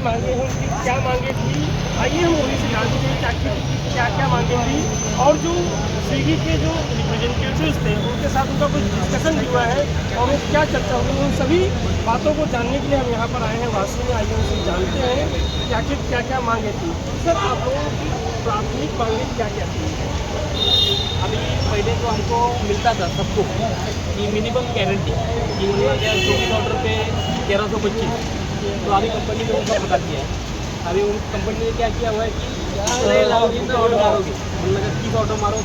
मांगे हैं, उनकी क्या मांगे थी, आइए हम उन्हीं से जानते हैं क्या क्या मांगे थी। और जो स्विगी के जो रिप्रेजेंटेटिव्स थे उनके साथ उनका कुछ डिस्कशन भी हुआ है और वो क्या चर्चा हुई, उन सभी बातों को जानने के लिए हम यहाँ पर आए हैं वासी में। आइए उनसे जानते हैं कि आखिर क्या क्या मांगे थी। सर, आप लोगों की प्राथमिक मांगे क्या क्या थी? अभी पहले तो हमको मिलता था सबको कि मिनिमम गारंटी कि उनका क्या 24 ऑर्डर पे 1325, तो अभी कंपनी ने उनका पता किया है। अभी उन कंपनी ने क्या किया हुआ है कि जितना ऑर्डर मारोगे, मतलब 30 ऑर्डर मारो,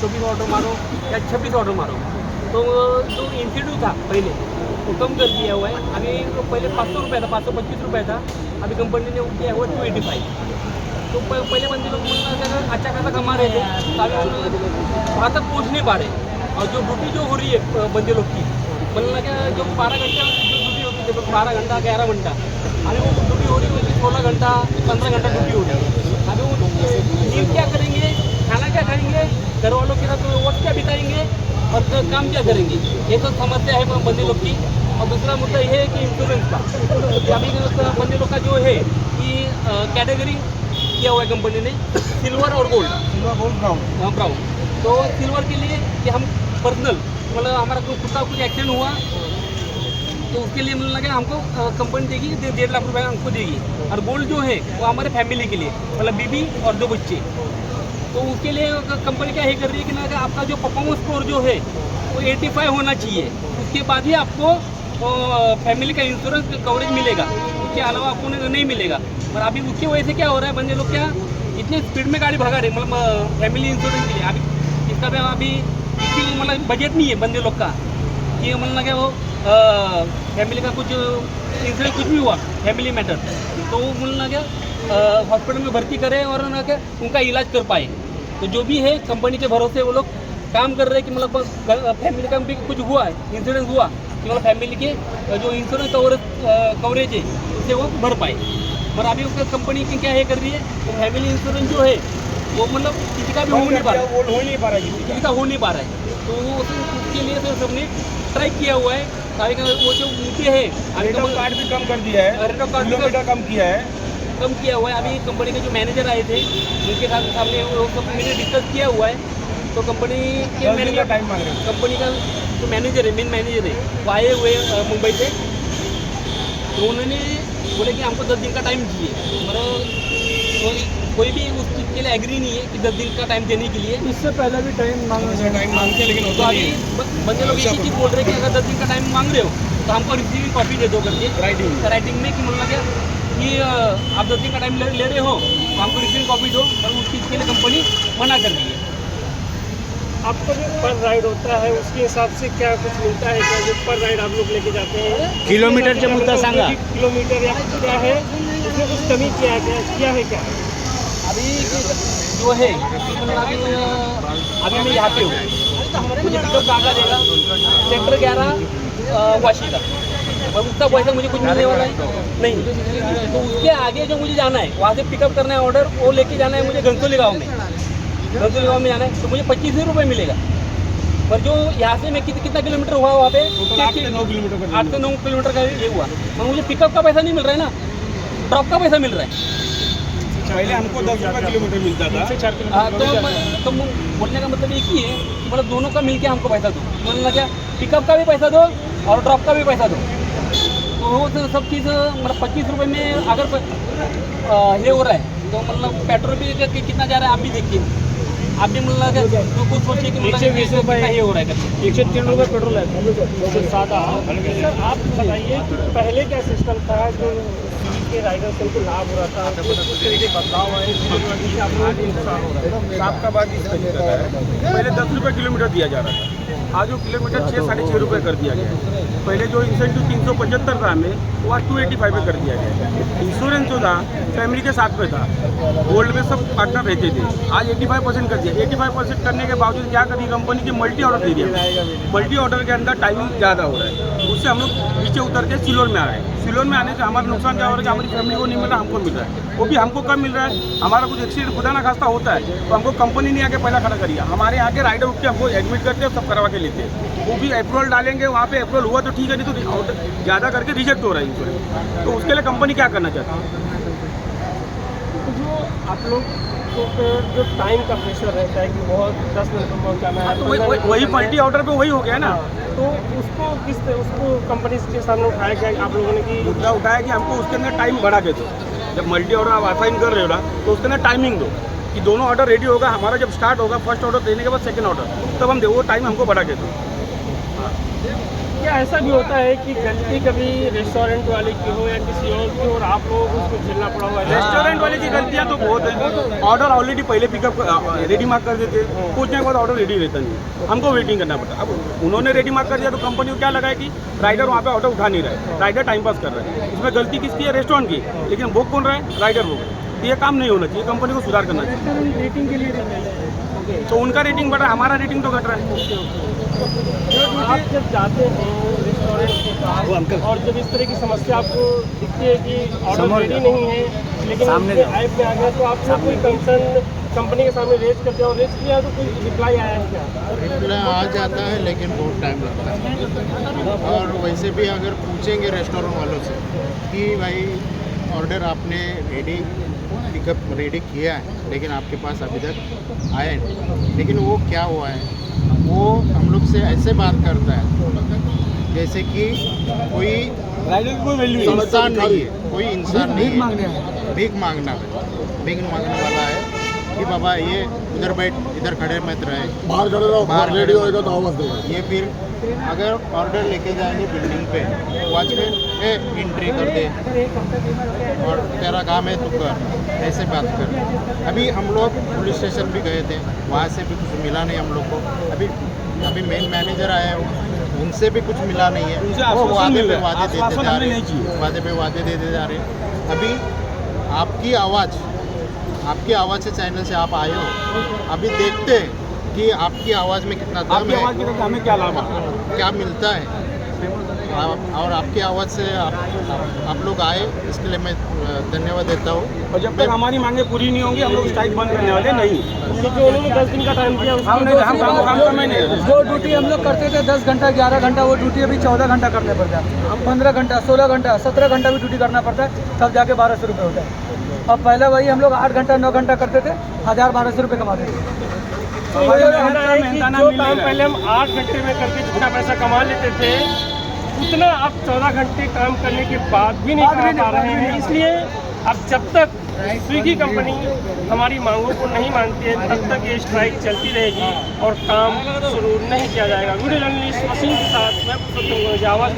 24 ऑर्डर मारो या 26 ऑर्डर मारो, तो जो इंसेंटिव था पहले वो कम कर दिया हुआ है। अभी तो पहले 500 रुपये था, 525 रुपये था, अभी कंपनी ने किया हुआ 285। तो पहले बंदे लोग मतलब अच्छा खासा कमा रहे थे, तो अभी वहाँ तक पहुँच नहीं पा रहे। और जो ड्यूटी जो हो रही है बंदे लोग की, मतलब क्या जो 12 घंटा जो ड्यूटी होती है, 12 घंटा 11 घंटा, अभी वो ड्यूटी हो रही होगी 16 घंटा 15 घंटा ड्यूटी हो रही है। अभी वो नींद क्या करेंगे, खाना क्या खाएंगे, घर वालों के साथ वक्त क्या बिताएंगे और काम क्या करेंगे, ये तो समस्या है बंदे लोग की। और दूसरा मुद्दा ये है कि इंश्योरेंस का, अभी बंदे लोग का जो है कि कैटेगरी किया हुआ है कंपनी ने, सिल्वर और गोल्ड, ब्राउन। तो सिल्वर के लिए कि हम पर्सनल मतलब हमारा खुद का कुछ एक्सीडेंट हुआ तो उसके लिए मतलब लगा हमको कंपनी देगी 1.5 लाख रुपये हमको देगी। और गोल्ड जो है वो हमारे फैमिली के लिए, मतलब बीबी और 2 बच्चे, तो उसके लिए कंपनी क्या है कर रही है कि ना आपका जो परफॉर्मेंस स्कोर जो है वो 85 होना चाहिए, उसके बाद ही आपको फैमिली का इंश्योरेंस कवरेज मिलेगा, उसके अलावा आपको नहीं मिलेगा। पर अभी उसकी वजह से क्या हो रहा है, बंदे लोग क्या इतनी स्पीड में गाड़ी भगा रहे, मतलब फैमिली इंश्योरेंस के लिए। अभी इसका भी अभी इसकी मतलब बजट नहीं है बंदे लोग का कि मतलब क्या वो फैमिली का कुछ इंश्योरेंस कुछ भी हुआ फैमिली मैटर, तो वो मतलब क्या हॉस्पिटल में भर्ती करें और ना क्या उनका इलाज कर पाए। तो जो भी है कंपनी के भरोसे वो लोग काम कर रहे हैं कि मतलब फैमिली का भी कुछ हुआ है, इंश्योरेंस हुआ कि मतलब फैमिली के जो इंश्योरेंस कवरेज है उससे वो भर पाए। पर अभी उसका कंपनी की क्या है कर रही है, तो फैमिली इंश्योरेंस जो है वो मतलब किसी का भी हो नहीं पा रहा है, किसी का हो नहीं पा रहा है। तो वो उसके लिए तो सबने ट्राई किया हुआ है, ताकि वो जो ऊँचे है रेट ऑफ कार्ड भी कम कर दिया है, रेट ऑफ कार्ड किलोमीटर कम किया है, कम किया हुआ है। अभी कंपनी के जो मैनेजर आए थे उनके साथ सामने वो सब मैंने डिस्कस किया हुआ है। तो कंपनी के मैनेजर टाइम मांग रहे हैं। कंपनी का जो मैनेजर है, मेन मैनेजर है, वो आए हुए मुंबई से, तो उन्होंने बोले कि हमको 10 दिन का टाइम चाहिए। पर कोई भी उस चीज़ के लिए एग्री नहीं है कि 10 दिन का टाइम देने के लिए। इससे पहले भी टाइम मांगते हैं लेकिन तो अभी बंदे लोग एक ही चीज़ बोल रहे हैं कि अगर 10 दिन का टाइम मांग रहे हो तो हमको रिसीविंग कॉपी दे दो करके राइटिंग में, कि मतलब क्या कि आप 10 दिन का टाइम ले रहे हो तो हमको रिसीविंग कॉपी दो। और उस चीज़ के लिए कंपनी मना कर रही है। आपका जो पर राइड होता है उसके हिसाब से क्या कुछ मिलता है क्या? जो पर राइड आप लोग लेके जाते हैं किलोमीटरचे मुद्दा सांगा। किलोमीटर या क्या है, उसमें कुछ कमी किया है क्या? अभी जो है अभी मैं यहाँ पे हूँ, मुझे पिकअप कहाँ का देगा, सेक्टर 11 वाशी का, और उसका पैसा मुझे कुछ मिलने वाला है नहीं। तो उसके आगे जो मुझे जाना है वहाँ से पिकअप करना है ऑर्डर, वो लेके जाना है मुझे घनसोली गाँव में जाना है, तो मुझे 25 रुपये मिलेगा। पर जो यहाँ से मैं कितना किलोमीटर हुआ वहाँ पे 8 से 9 किलोमीटर का ये हुआ, और मुझे पिकअप का पैसा नहीं मिल रहा है ना, ड्रॉप का पैसा मिल रहा है। पहले हमको 10 रुपये किलोमीटर मिलता था। हाँ, तो बोलने का मतलब एक ही है कि मतलब दोनों का मिलके हमको पैसा दो, मतलब क्या पिकअप का भी पैसा दो और ड्रॉप का भी पैसा दो। तो वो तो सब चीज़ मतलब 25 रुपये में अगर ये हो रहा है तो मतलब पेट्रोल भी कितना जा रहा है आप भी देखिए, आप भी मतलब तो कुछ सोचिए कि मतलब 120 रुपये ये हो रहा है करके। 103 रुपये पेट्रोल है, 207। सर, आप बताइए कि पहले क्या सिस्टम था जो के राइडर से उनको लाभ हो रहा था, उस तरीके बदलाव आए जिससे आप लोगों को नुकसान हो रहा है? साफ का बात इस तरीके का है, पहले 10 रुपये किलोमीटर दिया जा रहा था, आज वो किलोमीटर 6 साढ़े 6 रुपये कर दिया गया है। पहले जो इंसेंटिव 375 था हमें, वो आज 285 पे कर दिया गया है। इंश्योरेंस जो था फैमिली के साथ में था, गोल्ड में सब पार्टनर रहते थे, आज 85% कर दिया। 85% करने के बावजूद क्या करी कंपनी की मल्टी ऑर्डर दे दिया। मल्टी ऑर्डर के अंदर टाइमिंग ज़्यादा हो रहा है, उससे हम लोग नीचे उतर के सिल्वर में आ रहे हैं। सिल्वर में आने से हमारा नुकसान क्या हो रहा है कि हमारी हमारी फैमिली को नहीं मिल रहा, हमको मिल रहा है। वो भी हमको कब मिल रहा है, हमारा कुछ एक्सीडेंट खुदा ना खास्ता होता है तो हमको कंपनी नहीं आके पहला खड़ा करिए, हमारे यहाँ के राइडर उठ के हमको एडमिट करते हैं, सब करवा के लेते हैं। वो भी अप्रूवल डालेंगे, वहाँ पे अप्रूवल हुआ तो ठीक है, नहीं तो ज़्यादा करके रिजेक्ट हो रहा है इंश्योरेंस। तो उसके लिए कंपनी क्या करना चाहती है? तो जो आप लोग को जो टाइम का प्रेशर रहता है कि बहुत 10 मिनट में पहुँचाना है, तो वही मल्टी ऑर्डर पे वही हो गया ना। तो उसको उसको कंपनी के सामने उठाया गया आप लोगों ने कि मुद्दा उठाया कि हमको उसके अंदर टाइम बढ़ा के दो। जब मल्टी ऑर्डर आप असाइन कर रहे हो ना तो उसके अंदर टाइमिंग दो कि दोनों ऑर्डर रेडी होगा, हमारा जब स्टार्ट होगा फर्स्ट ऑर्डर देने के बाद सेकंड ऑर्डर, तब हम वो टाइम हमको बढ़ा के दो। क्या ऐसा भी होता है कि गलती कभी रेस्टोरेंट वाले की हो या किसी और की हो और आप लोगों को उसको झेलना पड़ा हुआ है? रेस्टोरेंट वाले की गलतियाँ तो बहुत है। ऑर्डर ऑलरेडी पहले पिकअप रेडी मार्क कर देते, पहुँचने के बाद ऑर्डर रेडी रहता नहीं, हमको वेटिंग करना पड़ता। अब उन्होंने रेडी मार्क कर दिया तो कंपनी को क्या लगा है कि राइडर वहाँ पे ऑर्डर उठा नहीं रहा है, राइडर टाइम पास कर रहा है। इसमें गलती किसकी है? रेस्टोरेंट की। लेकिन बुक कौन रहा है? Rider book. ये काम नहीं होना चाहिए, कंपनी को सुधार करना चाहिए। रेटिंग के लिए तो उनका रेटिंग बढ़ रहा है, हमारा रेटिंग तो घट रहा है। आप जब जाते हैं रेस्टोरेंट के पास और जब इस तरह की समस्या आपको दिखती है कि ऑर्डर रेडी नहीं है लेकिन उसके ऐप में आ गया, तो आप लोग कोई कंसर्न कंपनी के सामने रेज करते हो, रेज किया तो कोई रिप्लाई आया है क्या? रिप्लाई आ जाता है लेकिन बहुत टाइम लगता है। और वैसे भी अगर पूछेंगे रेस्टोरेंट वालों से कि भाई ऑर्डर आपने पिकअप रेडी किया है लेकिन आपके पास अभी तक आया नहीं, लेकिन वो क्या हुआ है, वो हम लोग से ऐसे बात करता है जैसे कि कोई राइडर की कोई वैल्यू इंसान नहीं है, कोई इंसान नहीं है, भीख मांगने वाला है कि बाबा ये उधर बैठ, इधर खड़े मत रहे, बाहर खड़े रहो, बाहर रेडी खड़े होएगा तो आवाज देगा। ये फिर अगर ऑर्डर लेके जाएंगे बिल्डिंग पे, वॉचमैन एंट्री कर दे और तेरा काम है तू कर, ऐसे बात कर। अभी हम लोग पुलिस स्टेशन भी गए थे, वहाँ से भी कुछ मिला नहीं हम लोग को। अभी मेन मैनेजर आए हैं, उनसे भी कुछ मिला नहीं है। उनसे वो आश्वासन वादे मिल पे रहा है, वादे देते आश्वासन जा हमें रहे नहीं चाहिए। हैं, वादे पे वादे देते जा रहे हैं। अभी आपकी आवाज़ से चैनल से आप आए हो, अभी देखते हैं कि आपकी आवाज़ में कितना दम आपकी है, आवाज़ की तरफ हमें क्या लाभ है? क्या मिलता है। और आपकी आवाज़ से आप लोग आए, इसके लिए मैं धन्यवाद देता हूँ। और जब तक हमारी मांगे पूरी नहीं होंगी हम लोग स्ट्राइक बंद करने वाले नहीं। तो जो उन्होंने 10 दिन का टाइम दिया हम नहीं, हम काम समय नहीं है। जो ड्यूटी हम लोग करते थे 10 घंटा 11 घंटा, वो ड्यूटी अभी 14 घंटा करने पड़ता है। हम 15 घंटा 16 घंटा 17 घंटा भी ड्यूटी करना पड़ता है, तब जाके 1200 रुपये होता है। अब पहले वही हम लोग 8 घंटा 9 घंटा करते थे, 1000-1200 रुपये कमाते थे। तो ये कहना है कि जो काम पहले हम 8 घंटे में करके जितना पैसा कमा लेते थे, उतना अब 14 घंटे काम करने के बाद भी नहीं कर पा रहे हैं। इसलिए अब जब तक स्विगी कंपनी हमारी मांगों को नहीं मानती है तब तक ये स्ट्राइक चलती रहेगी और काम शुरू नहीं किया जाएगा। वीडियो जर्नलिस्ट वसीम के साथ मैं पुरुषोत्तम आवाज़